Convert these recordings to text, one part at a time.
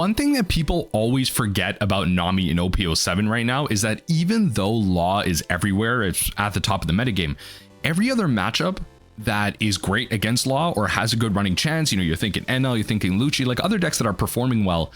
One thing that people always forget about Nami in OP07 right now is that even though Law is everywhere, it's at the top of the metagame, every other matchup that is great against Law or has a good running chance, you know, you're thinking NL, you're thinking Lucci, like other decks that are performing well,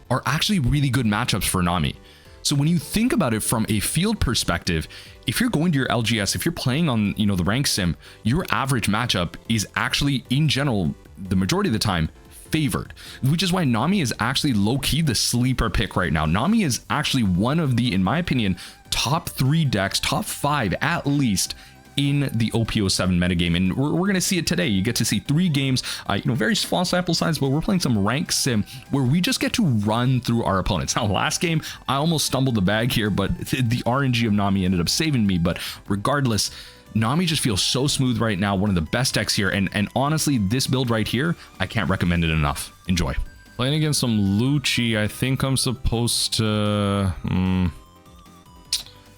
are actually really good matchups for Nami. So when you think about it from a field perspective, if you're going to your LGS, if you're playing on, you know, the rank sim, your average matchup is actually, in general, the majority of the time, favored, which is why Nami is actually low-key the sleeper pick right now. Nami is actually one of the, in my opinion, top 3 decks, top 5 at least, in the OP07 metagame, and we're going to see it today. You get to see 3 games, you know, very small sample size, but we're playing some rank sim where we just get to run through our opponents. Now, last game, I almost stumbled the bag here, but the RNG of Nami ended up saving me. But regardless, Nami just feels so smooth right now, one of the best decks here, and honestly, this build right here, I can't recommend it enough. Enjoy. Playing against some Lucci, I think I'm supposed to...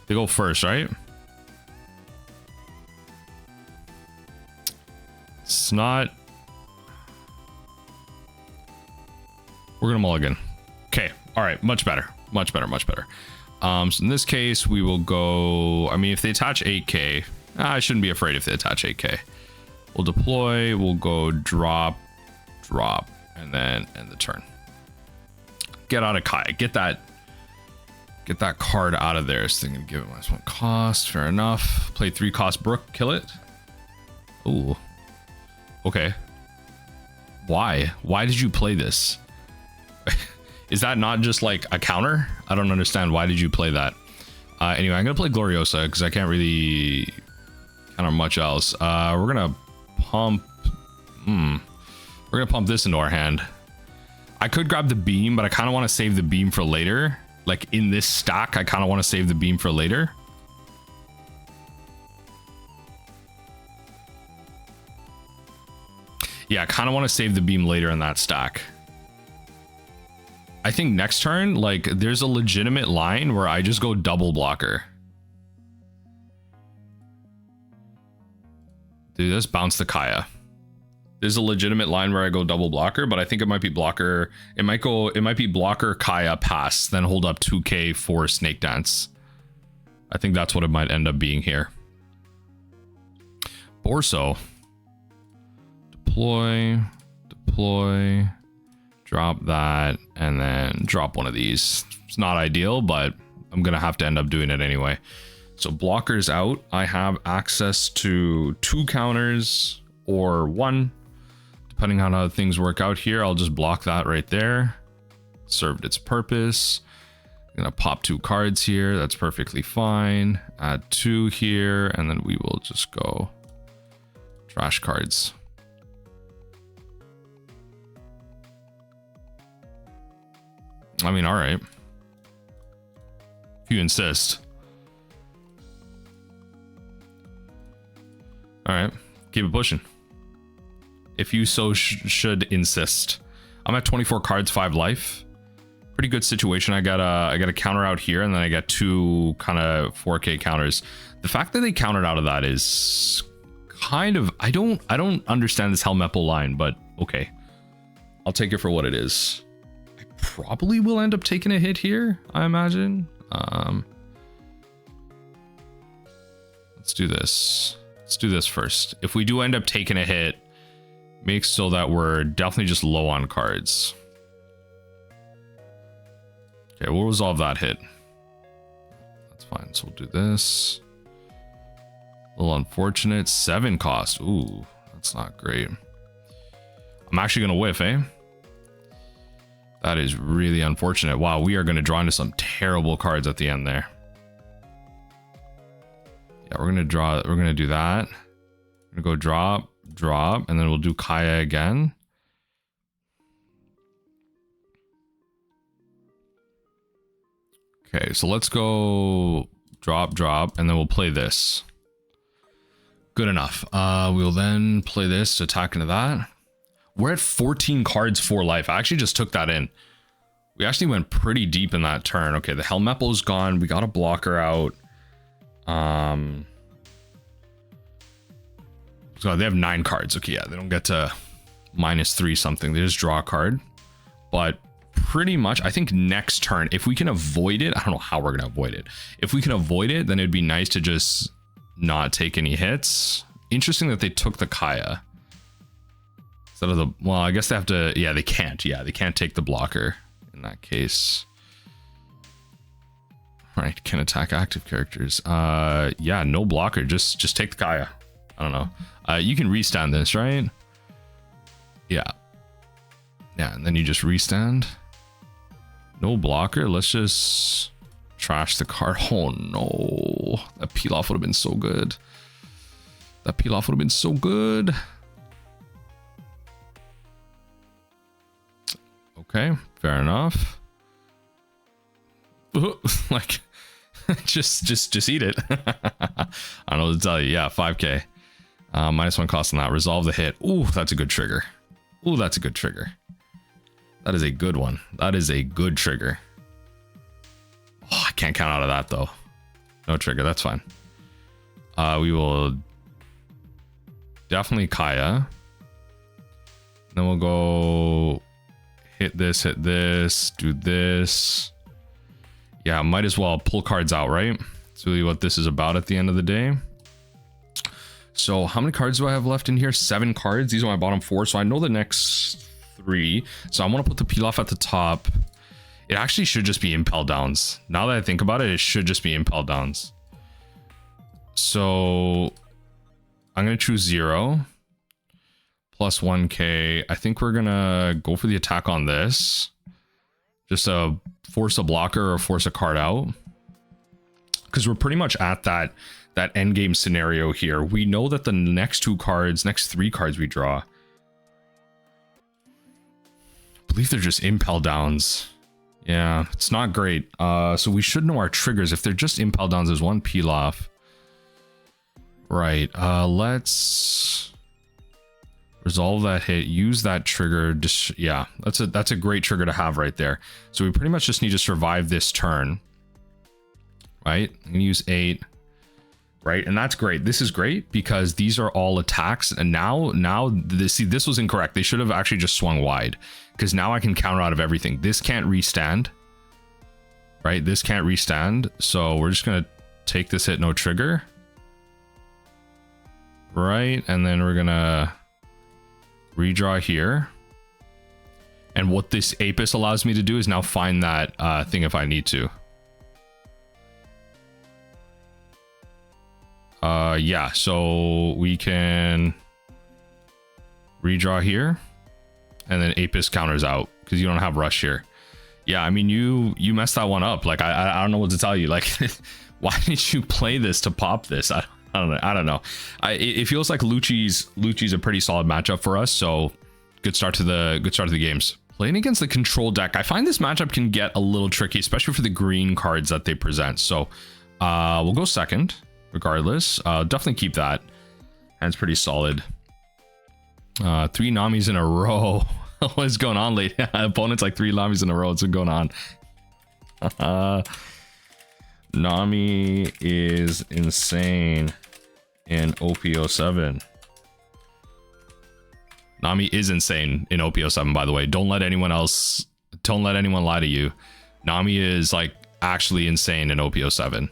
They go first, right? It's not... We're gonna mulligan. Okay, all right, much better. Much better, much better. So in this case, we will go... I mean, if they attach 8k... I shouldn't be afraid if they attach 8k. We'll deploy, we'll go drop, drop, and then end the turn. Get out of Kaya. Get that card out of there. So they're gonna give it -1 cost. Fair enough. Play 3 cost Brook, kill it. Ooh. Okay. Why? Why did you play this? Is that not just like a counter? I don't understand. Why did you play that? Anyway, I'm gonna play Gloriosa because I can't really counter much else. We're gonna pump. We're gonna pump this into our hand. I could grab the beam, but I kind of want to save the beam for later. Like in this stack, I kind of want to save the beam for later. Yeah, I kind of want to save the beam later in that stack. I think next turn, like, there's a legitimate line where I just go double blocker. Do this, bounce the Kaya. There's a legitimate line where I go double blocker, but I think it might be blocker. It might be blocker Kaya pass, then hold up 2k for snake dance. I think that's what it might end up being here. Borso. Deploy, deploy, drop that, and then drop one of these. It's not ideal, but I'm gonna have to end up doing it anyway. So blockers out. I have access to 2 counters or 1, depending on how things work out here. I'll just block that right there. Served its purpose. I'm gonna pop 2 cards here. That's perfectly fine. Add 2 here, and then we will just go trash cards. I mean, all right. If you insist. All right, keep it pushing. If you so should insist. I'm at 24 cards, 5 life. Pretty good situation. I got a counter out here, and then I got 2 kind of 4k counters. The fact that they countered out of that is kind of... I don't understand this Helmeppel line, but okay. I'll take it for what it is. Probably will end up taking a hit here, I imagine. Let's do this. Let's do this first. If we do end up taking a hit, make so that we're definitely just low on cards. Okay, we'll resolve that hit. That's fine. So we'll do this. A little unfortunate. 7 cost. Ooh, that's not great. I'm actually gonna whiff, eh? That is really unfortunate. Wow, we are going to draw into some terrible cards at the end there. Yeah, we're going to draw. We're going to do that. We're going to go drop, drop, and then we'll do Kaya again. Okay, so let's go drop, drop, and then we'll play this. Good enough. We'll then play this to attack into that. We're at 14 cards for life. I actually just took that in. We actually went pretty deep in that turn. Okay, the Helmeppel is gone. We got a blocker out. So they have 9 cards. Okay, yeah, they don't get to -3 something. They just draw a card. But pretty much, I think next turn, if we can avoid it, I don't know how we're gonna avoid it. If we can avoid it, then it'd be nice to just not take any hits. Interesting that they took the Kaya instead of the, well, I guess they have to, yeah, they can't take the blocker in that case. All right, can attack active characters. Yeah, no blocker, just take the Kaya. I don't know. You can restand this, right? Yeah, and then you just restand. No blocker. Let's just trash the card. Oh no, that peel off would have been so good. That peel off would have been so good. Okay, fair enough. Like, just eat it. I don't know what to tell you. Yeah, 5k. -1 cost on that. Resolve the hit. Ooh, that's a good trigger. Ooh, that's a good trigger. That is a good one. That is a good trigger. Oh, I can't count out of that though. No trigger. That's fine. We will definitely Kaya. Then we'll go hit this, do this. Yeah, might as well pull cards out, right? That's really what this is about at the end of the day. So how many cards do I have left in here? 7 cards. These are my bottom 4. So I know the next 3. So I want to put the peel off at the top. It actually should just be impel downs. Now that I think about it, it should just be impel downs. So I'm going to choose 0 plus 1k. I think we're going to go for the attack on this. Just force a blocker or force a card out. Because we're pretty much at that end game scenario here. We know that the next 3 cards we draw, I believe they're just impel downs. Yeah, it's not great. So we should know our triggers. If they're just impel downs, there's 1 peel off. Right. Let's resolve that hit. Use that trigger. Yeah, that's a great trigger to have right there. So we pretty much just need to survive this turn. Right. I'm gonna use 8. Right, and that's great. This is great because these are all attacks, and now see, this was incorrect. They should have actually just swung wide, because now I can counter out of everything. This can't restand, right? This can't restand, so we're just gonna take this hit, no trigger, right? And then we're gonna redraw here. And what this Apis allows me to do is now find that thing if I need to. Yeah, so we can redraw here, and then Apis counters out because you don't have rush here. Yeah, I mean, you messed that one up. Like, I don't know what to tell you. Like, why did you play this to pop this? I don't know. It feels like Lucci's a pretty solid matchup for us. So good start to the games. Playing against the control deck, I find this matchup can get a little tricky, especially for the green cards that they present. So we'll go second. Regardless, definitely keep that. Hand's pretty solid. 3 Namis in a row. What is going on, late? Opponents like 3 Namis in a row. What's going on? Nami is insane in OP07. Nami is insane in OP07, by the way. Don't let anyone lie to you. Nami is like actually insane in OP07.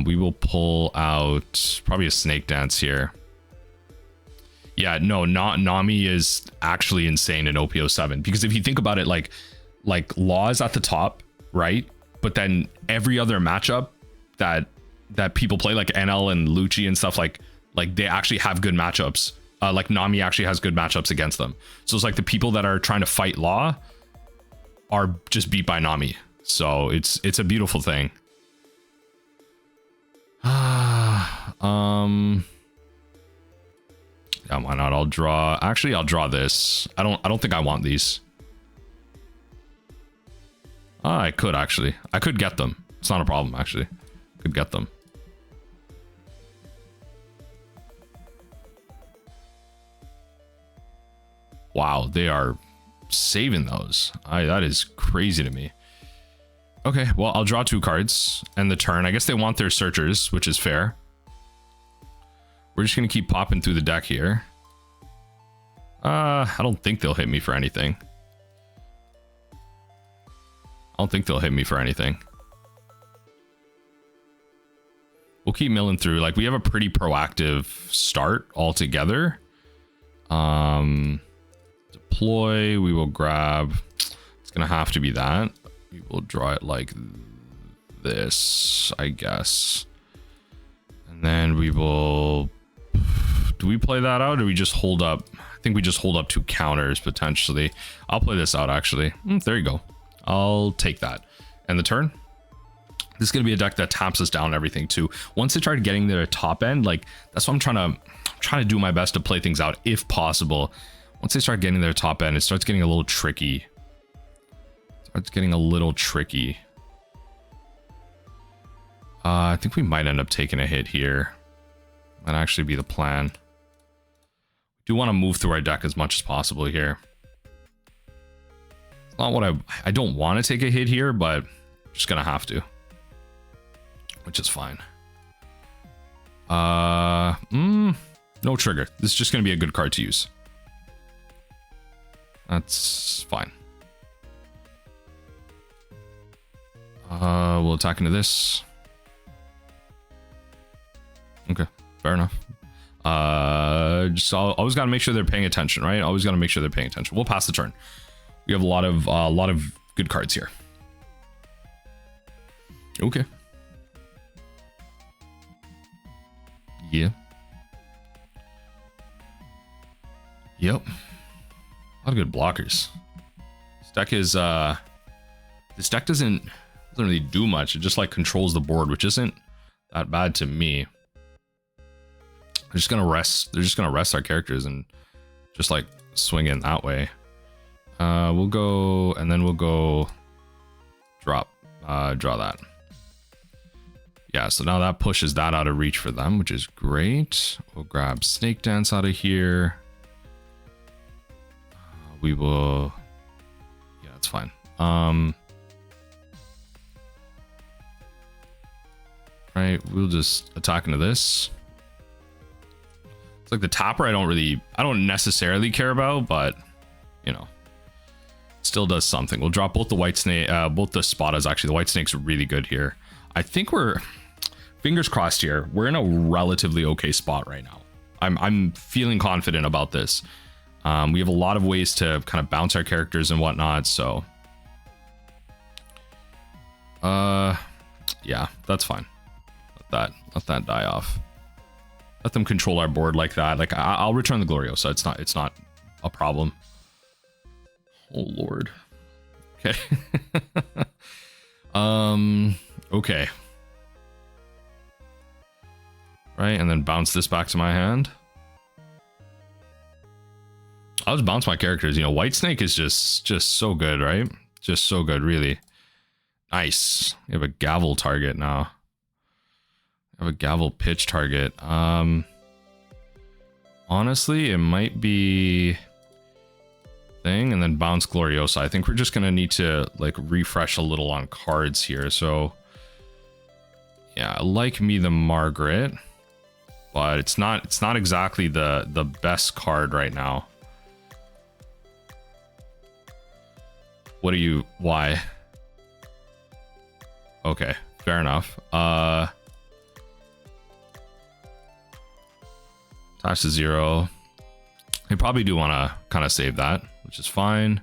We will pull out probably a snake dance here. Yeah, no, not Nami is actually insane in OP07, because if you think about it, like Law is at the top, right? But then every other matchup that people play, like NL and Lucci and stuff, like they actually have good matchups. Like Nami actually has good matchups against them. So it's like the people that are trying to fight Law are just beat by Nami. So it's a beautiful thing. Yeah, why not? I'll draw this. I don't think I want these. I could actually. I could get them. It's not a problem, actually. Could get them. Wow, they are saving those. That is crazy to me. Okay, well, I'll draw 2 cards and the turn. I guess they want their searchers, which is fair. We're just going to keep popping through the deck here. I don't think they'll hit me for anything. I don't think they'll hit me for anything. We'll keep milling through. Like, we have a pretty proactive start altogether. Deploy, we will grab, it's gonna have to be that. We will draw it like this, I guess. And then we will, do we play that out or do we just hold up? I think we just hold up 2 counters potentially. I'll play this out actually. There you go. I'll take that. And the turn? This is going to be a deck that taps us down and everything too. Once they start getting their top end, like that's what I'm trying to do my best to play things out if possible. Once they start getting their top end, it starts getting a little tricky. I think we might end up taking a hit here. Might actually be the plan. We do want to move through our deck as much as possible here. It's not what I don't want to take a hit here, but I'm just gonna have to. Which is fine. No trigger. This is just gonna be a good card to use. That's fine. We'll attack into this. Okay, fair enough. Just always gotta make sure they're paying attention, right? Always gotta make sure they're paying attention. We'll pass the turn. We have a lot of good cards here. Okay. Yeah. Yep. A lot of good blockers. This deck is this deck doesn't really do much. It just like controls the board, which isn't that bad to me. They're just gonna rest our characters and just like swing in that way. We'll go, and then we'll go draw that. Yeah, so now that pushes that out of reach for them, which is great. We'll grab Snake Dance out of here. We will, yeah, that's fine. Right, we'll just attack into this. It's like the topper I don't necessarily care about, but you know, still does something. We'll drop both the white snake, both the spottas. Actually, the white snake's really good here. I think we're, fingers crossed here, we're in a relatively okay spot right now. I'm feeling confident about this. We have a lot of ways to kind of bounce our characters and whatnot, so yeah, that's fine. Let that die off. Let them control our board like that. Like I'll return the Gloriosa. It's not a problem. Oh Lord. Okay. Okay. Right, and then bounce this back to my hand. I'll just bounce my characters. You know, White Snake is just so good, right? Just so good, really. Nice. We have a gavel target now. I have a gavel pitch target. Honestly, it might be thing and then bounce Gloriosa. I think we're just gonna need to like refresh a little on cards here. So yeah, I like me the Margaret, but it's not exactly the best card right now. Why? Okay, fair enough. Attach to 0. I probably do want to kind of save that, which is fine.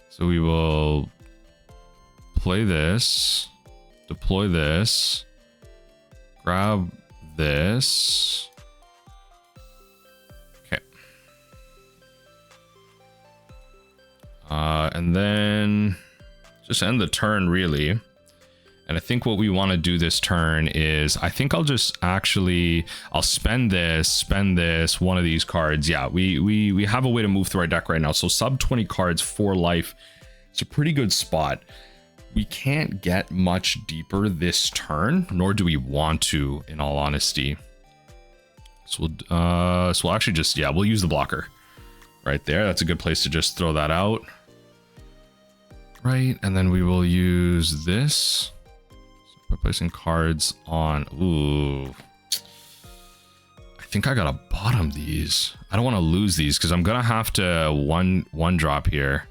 So we will play this, deploy this, grab this. Okay. And then just end the turn, really. And I think what we want to do this turn is, I think I'll just actually, I'll spend this, one of these cards. Yeah, we have a way to move through our deck right now. So sub 20 cards, 4 life. It's a pretty good spot. We can't get much deeper this turn, nor do we want to, in all honesty. So we'll actually just, yeah, we'll use the blocker right there. That's a good place to just throw that out. Right, and then we will use this. By placing cards on, ooh, I think I gotta bottom these. I don't want to lose these because I'm gonna have to one drop here.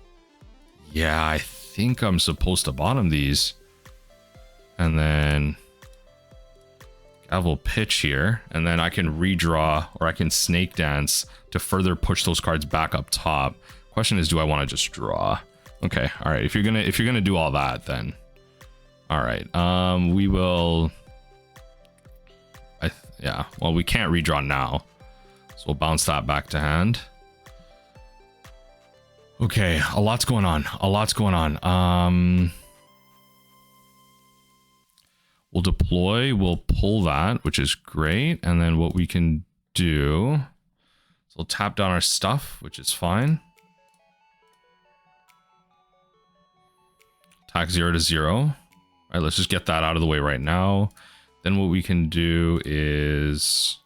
Yeah, I think I'm supposed to bottom these. And then gavel pitch here. And then I can redraw or I can snake dance to further push those cards back up top. Question is, do I want to just draw? Okay, all right. If you're gonna do all that, then all right. We will. Yeah. Well, we can't redraw now, so we'll bounce that back to hand. Okay, a lot's going on. A lot's going on. We'll deploy. We'll pull that, which is great. And then what we can do, so we'll tap down our stuff, which is fine. Attack 0 to 0. All right, let's just get that out of the way right now. Then what we can do is,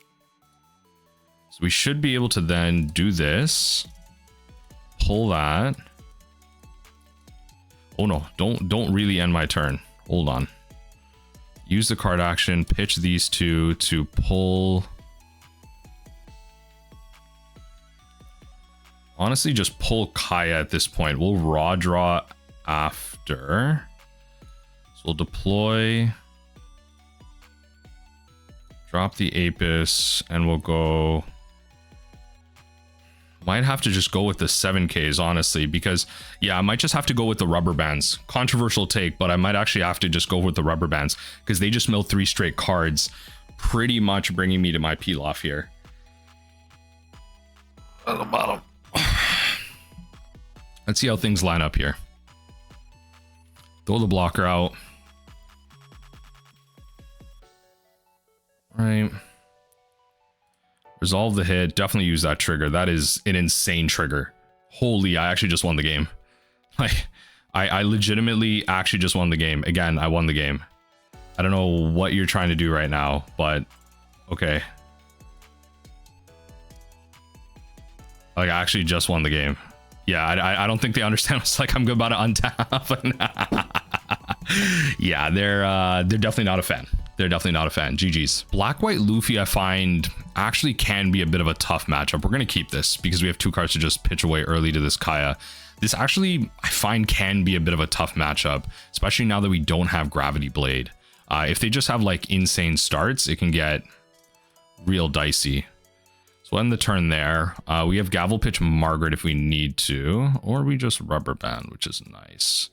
so we should be able to then do this. Pull that. Oh no, don't really end my turn. Hold on. Use the card action, pitch these two to pull. Honestly, just pull Kaya at this point. We'll raw draw after. So we'll deploy. Drop the Apis, and we'll go. Might have to just go with the 7Ks, honestly, because yeah, I might just have to go with the rubber bands. Controversial take, but I might actually have to just go with the rubber bands because they just mill 3 straight cards, pretty much bringing me to my peel off here. At the bottom. Let's see how things line up here. Throw the blocker out. All right. Resolve the hit. Definitely use that trigger. That is an insane trigger. Holy, I actually just won the game. Like, I legitimately actually just won the game. Again, I won the game. I don't know what you're trying to do right now, but okay. Like, I actually just won the game. Yeah, I don't think they understand. It's like I'm about to untap. Yeah, they're definitely not a fan. They're definitely not a fan. GG's. Black-white Luffy, I find, actually can be a bit of a tough matchup. We're going to keep this because we have 2 cards to just pitch away early to this Kaya. This actually, I find, can be a bit of a tough matchup, especially now that we don't have Gravity Blade. If they just have, like, insane starts, it can get real dicey. So we'll end the turn there. We have Gavel Pitch Margaret if we need to, or we just Rubber Band, which is nice.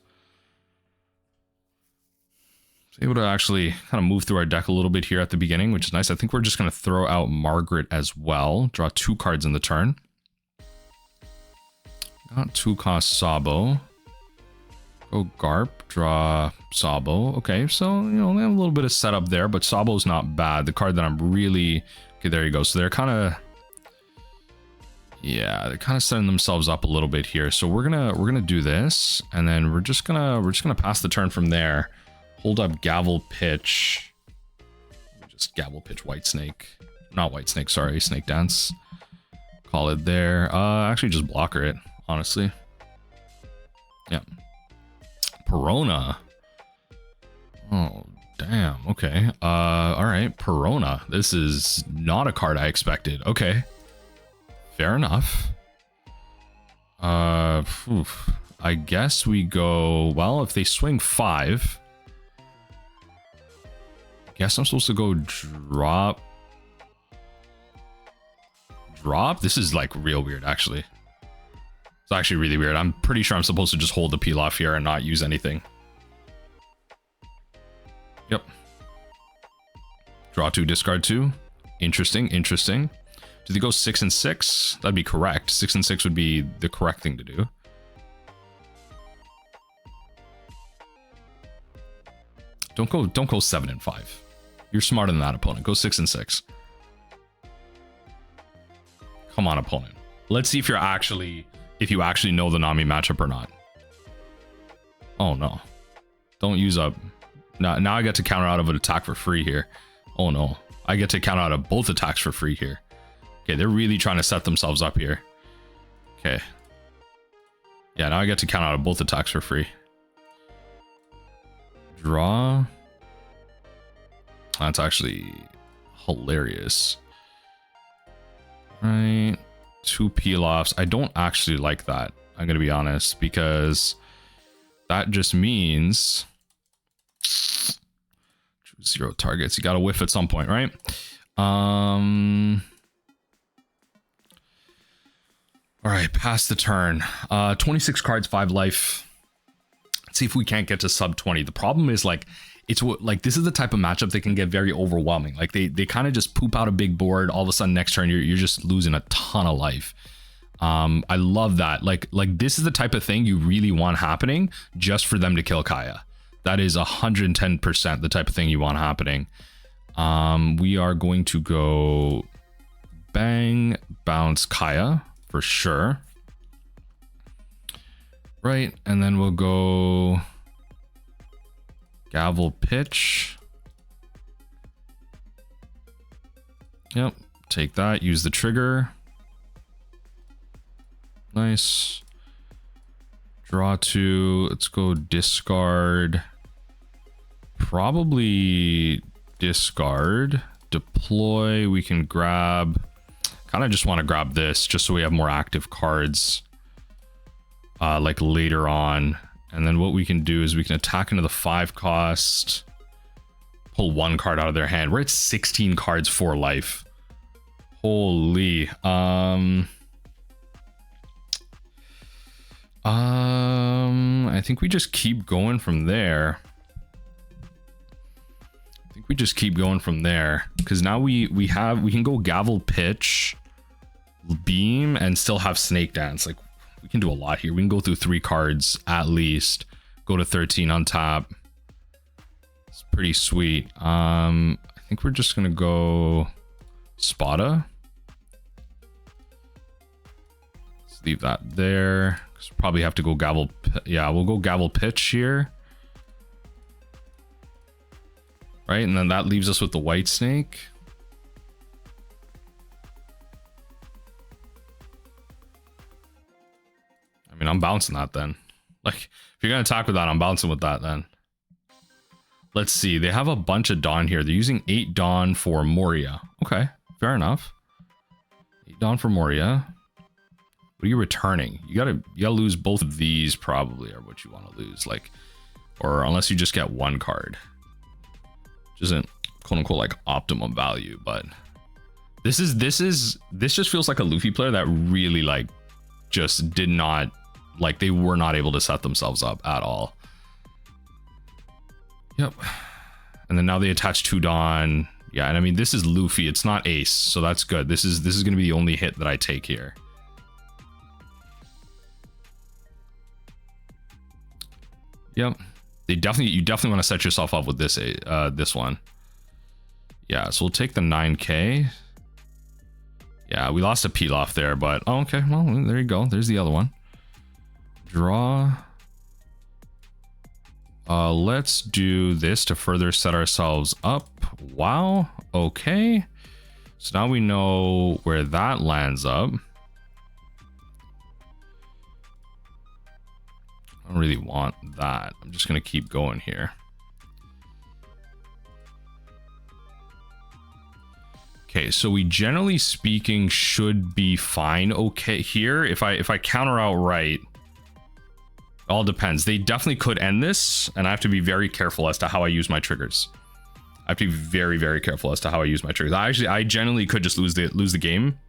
Able to actually kind of move through our deck a little bit here at the beginning, which is nice. I think we're just going to throw out Margaret as well. Draw 2 cards in the turn. Got 2 cost Sabo. Go Garp, draw Sabo. Okay, so, you know, they have a little bit of setup there, but Sabo's not bad. The card that I'm really... Okay, there you go. So they're kind of... Yeah, they're kind of setting themselves up a little bit here. So we're gonna do this, and then we're just gonna pass the turn from there. Hold up Gavel Pitch. Just Gavel Pitch White Snake. Not White Snake, sorry. Snake Dance. Call it there. Actually just blocker it, honestly. Yeah. Perona. Oh, damn. Okay. Alright. Perona. This is not a card I expected. Okay. Fair enough. I guess we go... Well, if they swing 5... Guess I'm supposed to go drop. This is like real weird, actually. It's actually really weird. I'm pretty sure I'm supposed to just hold the peel off here and not use anything. Yep. Draw 2, discard 2. Interesting, interesting. Do they go 6 and 6? That'd be correct. 6 and 6 would be the correct thing to do. Don't go 7 and 5. You're smarter than that, opponent. Go 6 and 6. Come on, opponent. Let's see if you actually know the Nami matchup or not. Oh no. Don't use up. Now I get to counter out of an attack for free here. Oh no. I get to counter out of both attacks for free here. Okay, they're really trying to set themselves up here. Okay. Yeah, now I get to counter out of both attacks for free. Draw. That's actually hilarious. Right. 2 peel offs. I don't actually like that. I'm going to be honest, because that just means 0 targets. You got to whiff at some point, right? All right, pass the turn. 26 cards, 5 life. Let's see if we can't get to sub 20. The problem is like, it's what, like, this is the type of matchup that can get very overwhelming. Like they kind of just poop out a big board. All of a sudden next turn, you're just losing a ton of life. I love that. Like this is the type of thing you really want happening just for them to kill Kaya. That is 110% the type of thing you want happening. We are going to go bang, bounce Kaya for sure. Right, and then we'll go gavel pitch. Yep, take that, use the trigger. Nice. Draw 2, let's go discard. Probably discard. Deploy, we can grab, kind of just want to grab this just so we have more active cards like later on. And then what we can do is we can attack into the 5 cost, pull 1 card out of their hand. We're at 16 cards for life. Holy. I think we just keep going from there. Because now we can go gavel pitch, beam, and still have snake dance. Like we can do a lot here. We can go through 3 cards at least. Go to 13 on top. It's pretty sweet. I think we're just gonna go Spada. Let's leave that there. We'll probably have to go gavel. Yeah, we'll go gavel pitch here. Right, and then that leaves us with the white snake. I mean, I'm bouncing that then. Like, if you're gonna attack with that, I'm bouncing with that then. Let's see, they have a bunch of Dawn here. They're using 8 Dawn for Moria. Okay, fair enough. 8 Dawn for Moria. What are you returning? You gotta lose both of these probably, or what you want to lose, like, or unless you just get 1 card, which isn't quote unquote like optimum value. But this just feels like a Luffy player that really like just did not, like, they were not able to set themselves up at all. Yep. And then now they attach 2 Dawn. Yeah, and I mean, this is Luffy, it's not Ace, so that's good. This is gonna be the only hit that I take here. Yep. You definitely want to set yourself up with this this one. Yeah, so we'll take the 9k. Yeah, we lost a Pilaf there, but oh, okay, well, there you go. There's the other one. Draw. Let's do this to further set ourselves up. Wow. Okay. So now we know where that lands up. I don't really want that. I'm just going to keep going here. Okay, so we generally speaking should be fine okay here. If I counter out right, it all depends. They definitely could end this, and I have to be very careful as to how I use my triggers. I have to be very, very careful as to how I use my triggers. I generally could just lose the game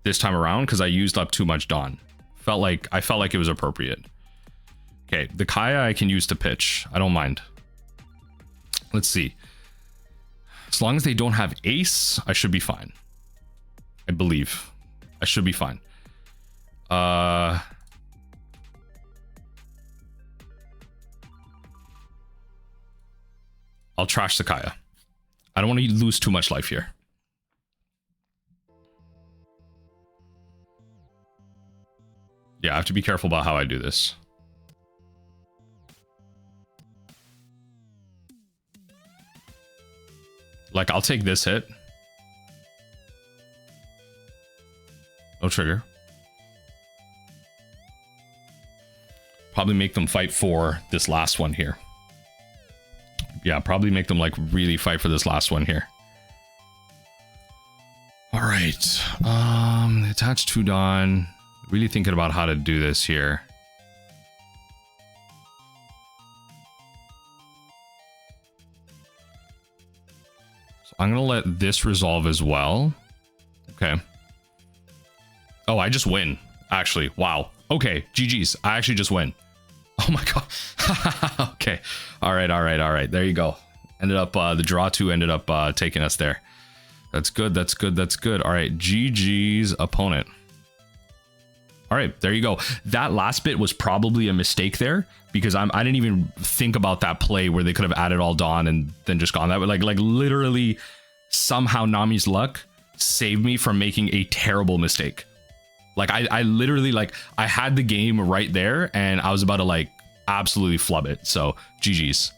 this time around because I used up too much Dawn. I felt like it was appropriate. Okay, the Kaya I can use to pitch. I don't mind. Let's see. As long as they don't have Ace, I should be fine. I believe. I should be fine. I'll trash the Kaya. I don't want to lose too much life here. Yeah, I have to be careful about how I do this. Like, I'll take this hit. No trigger. Probably make them fight for this last one here. Yeah, probably make them like really fight for this last one here. All right. Attach 2 Dawn. Really thinking about how to do this here. So I'm gonna let this resolve as well. Okay. Oh, I just win. Actually, wow. Okay, GG's. I actually just win. Oh my god. Okay. All right. There you go. Ended up the draw 2 ended up taking us there. That's good. All right, GG's opponent. All right, there you go. That last bit was probably a mistake there because I didn't even think about that play where they could have added all Dawn and then just gone that way. Like literally somehow Nami's luck saved me from making a terrible mistake. Like I literally, like, I had the game right there and I was about to like absolutely flub it. So GG's.